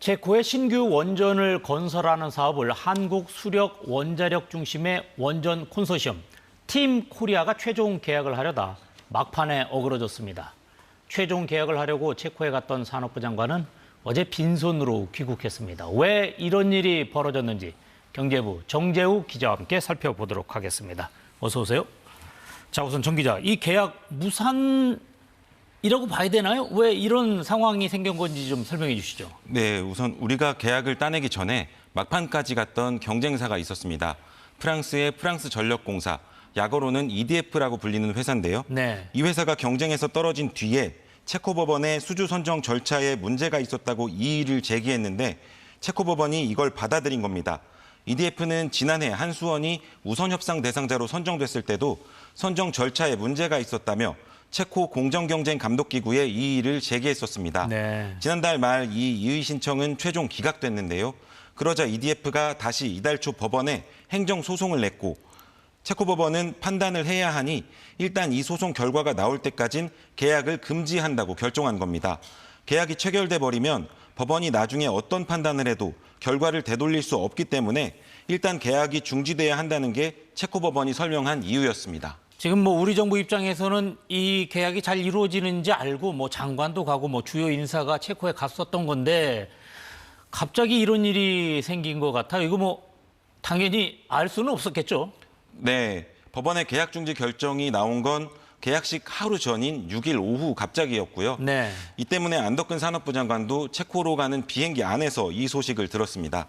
체코의 신규 원전을 건설하는 사업을 한국 수력 원자력 중심의 원전 콘소시엄 팀 코리아가 최종 계약을 하려다 막판에 어그러졌습니다. 최종 계약을 하려고 체코에 갔던 산업부 장관은 어제 빈손으로 귀국했습니다. 왜 이런 일이 벌어졌는지 경제부 정재우 기자와 함께 살펴보도록 하겠습니다. 어서 오세요. 자, 우선 정 기자, 이 계약 무산이라고 봐야 되나요? 왜 이런 상황이 생긴 건지 좀 설명해 주시죠. 네, 우선 우리가 계약을 따내기 전에 막판까지 갔던 경쟁사가 있었습니다. 프랑스의 프랑스전력공사, 약어로는 EDF라고 불리는 회사인데요. 네. 이 회사가 경쟁에서 떨어진 뒤에 체코 법원에 수주 선정 절차에 문제가 있었다고 이의를 제기했는데 체코 법원이 이걸 받아들인 겁니다. EDF는 지난해 한수원이 우선 협상 대상자로 선정됐을 때도 선정 절차에 문제가 있었다며 체코 공정경쟁감독기구에 이의를 제기했었습니다. 네. 지난달 말 이 이의 신청은 최종 기각됐는데요. 그러자 EDF가 다시 이달 초 법원에 행정소송을 냈고 체코 법원은 판단을 해야 하니 일단 이 소송 결과가 나올 때까진 계약을 금지한다고 결정한 겁니다. 계약이 체결돼 버리면 법원이 나중에 어떤 판단을 해도 결과를 되돌릴 수 없기 때문에 일단 계약이 중지돼야 한다는 게 체코 법원이 설명한 이유였습니다. 지금 우리 정부 입장에서는 이 계약이 잘 이루어지는지 알고 장관도 가고 주요 인사가 체코에 갔었던 건데 갑자기 이런 일이 생긴 것 같아요. 이거 당연히 알 수는 없었겠죠. 네, 법원의 계약 중지 결정이 나온 건 계약식 하루 전인 6일 오후 갑자기였고요. 네. 이 때문에 안덕근 산업부 장관도 체코로 가는 비행기 안에서 이 소식을 들었습니다.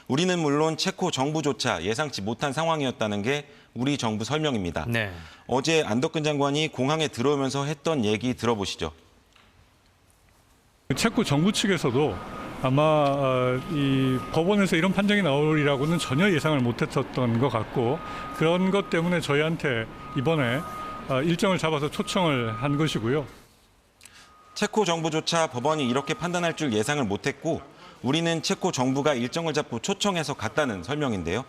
우리는 물론 체코 정부조차 예상치 못한 상황이었다는 게 우리 정부 설명입니다. 네. 어제 안덕근 장관이 공항에 들어오면서 했던 얘기 들어보시죠. 체코 정부 측에서도 아마 이 법원에서 이런 판정이 나오리라고는 전혀 예상을 못했었던 것 같고 그런 것 때문에 저희한테 이번에 일정을 잡아서 초청을 한 것이고요. 체코 정부조차 법원이 이렇게 판단할 줄 예상을 못했고 우리는 체코 정부가 일정을 잡고 초청해서 갔다는 설명인데요.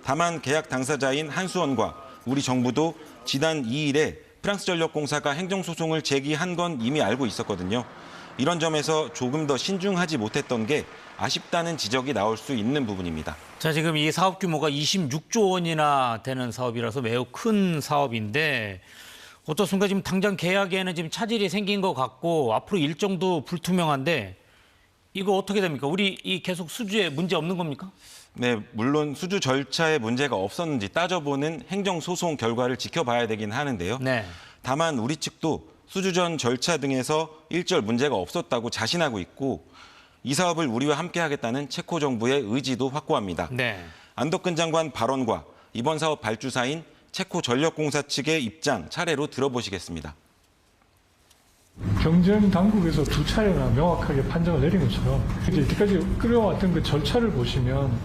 다만 계약 당사자인 한수원과 우리 정부도 지난 2일에 프랑스전력공사가 행정소송을 제기한 건 이미 알고 있었거든요. 이런 점에서 조금 더 신중하지 못했던 게 아쉽다는 지적이 나올 수 있는 부분입니다. 자, 지금 이 사업 규모가 26조 원이나 되는 사업이라서 매우 큰 사업인데 어떻습니까? 지금 당장 계약에는 지금 차질이 생긴 것 같고 앞으로 일정도 불투명한데 이거 어떻게 됩니까? 우리 이 계속 수주에 문제 없는 겁니까? 네, 물론 수주 절차에 문제가 없었는지 따져보는 행정소송 결과를 지켜봐야 되긴 하는데요. 네. 다만 우리 측도 수주 전 절차 등에서 일절 문제가 없었다고 자신하고 있고 이 사업을 우리와 함께 하겠다는 체코 정부의 의지도 확고합니다. 네. 안덕근 장관 발언과 이번 사업 발주사인 체코 전력공사 측의 입장 차례로 들어보시겠습니다. 경쟁 당국에서 두 차례나 명확하게 판정을 내린 것처럼 이제 이때까지 끌어왔던 그 절차를 보시면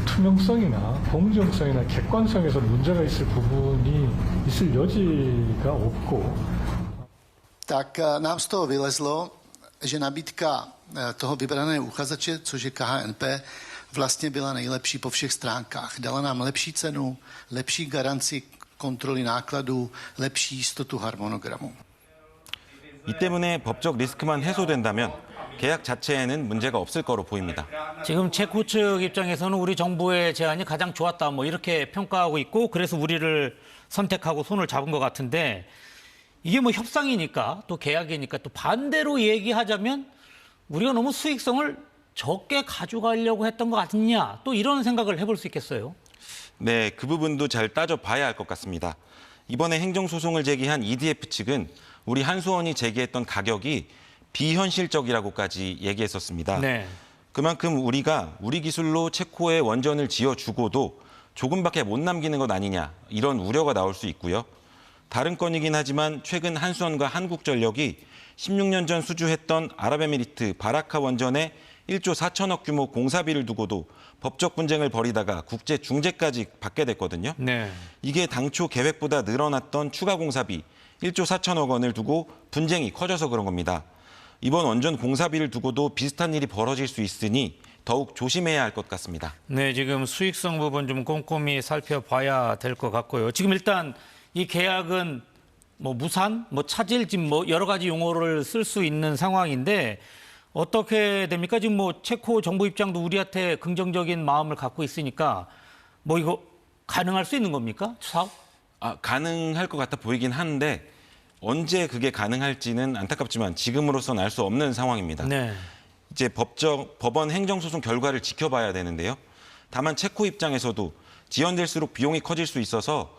투명성이나 공정성이나 객관성에서 문제가 있을 부분이 있을 여지가 없고 Tak nám z toho vylezlo, že nabídka toho vybraného uchazeče, což je KHNP, vlastně byla nejlepší po všech stránkách. Dala nám lepší cenu, lepší garanci kontroly nákladů, lepší jistotu harmonogramu. 이 때문에 법적 리스크만 해소된다면 계약 자체에는 문제가 없을 거로 보입니다. 지금 체코 측 입장에서는 우리 정부의 제안이 가장 좋았다 이렇게 평가하고 있고 그래서 우리를 선택하고 손을 잡은 것 같은데 이게 협상이니까 또 계약이니까 또 반대로 얘기하자면 우리가 너무 수익성을 적게 가져가려고 했던 것 같냐 또 이런 생각을 해볼 수 있겠어요. 네, 그 부분도 잘 따져봐야 할 것 같습니다. 이번에 행정소송을 제기한 EDF 측은 우리 한수원이 제기했던 가격이 비현실적이라고까지 얘기했었습니다. 네. 그만큼 우리가 우리 기술로 체코에 원전을 지어주고도 조금밖에 못 남기는 것 아니냐 이런 우려가 나올 수 있고요. 다른 건이긴 하지만 최근 한수원과 한국전력이 16년 전 수주했던 아랍에미리트 바라카 원전에 1조 4천억 규모 공사비를 두고도 법적 분쟁을 벌이다가 국제 중재까지 받게 됐거든요. 네. 이게 당초 계획보다 늘어났던 추가 공사비 1조 4천억 원을 두고 분쟁이 커져서 그런 겁니다. 이번 원전 공사비를 두고도 비슷한 일이 벌어질 수 있으니 더욱 조심해야 할 것 같습니다. 네, 지금 수익성 부분 좀 꼼꼼히 살펴봐야 될 것 같고요. 지금 일단 이 계약은 무산, 차질, 지금 여러 가지 용어를 쓸 수 있는 상황인데 어떻게 됩니까? 지금 뭐 체코 정부 입장도 우리한테 긍정적인 마음을 갖고 있으니까 뭐 이거 가능할 수 있는 겁니까? 사업? 가능할 것 같아 보이긴 하는데 언제 그게 가능할지는 안타깝지만 지금으로서는 알 수 없는 상황입니다. 네. 이제 법원 행정소송 결과를 지켜봐야 되는데요. 다만 체코 입장에서도 지연될수록 비용이 커질 수 있어서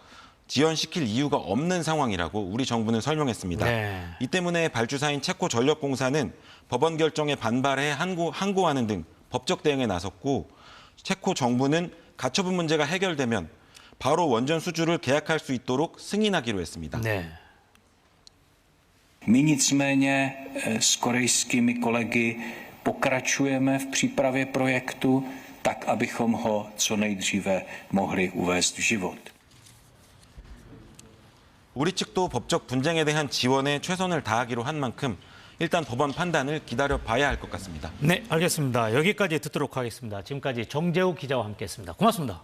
지연시킬 이유가 없는 상황이라고 우리 정부는 설명했습니다. 네. 이 때문에 발주사인 체코 전력공사는 법원 결정에 반발해 항고하는 등 법적 대응에 나섰고 체코 정부는 가처분 문제가 해결되면 바로 원전 수주를 계약할 수 있도록 승인하기로 했습니다. 네. My nicméně s korejskými kolegy pokračujeme v přípravě projektu tak, abychom ho co nejdříve mohli uvést v život. 우리 측도 법적 분쟁에 대한 지원에 최선을 다하기로 한 만큼 일단 법원 판단을 기다려봐야 할 것 같습니다. 네, 알겠습니다. 여기까지 듣도록 하겠습니다. 지금까지 정재욱 기자와 함께했습니다. 고맙습니다.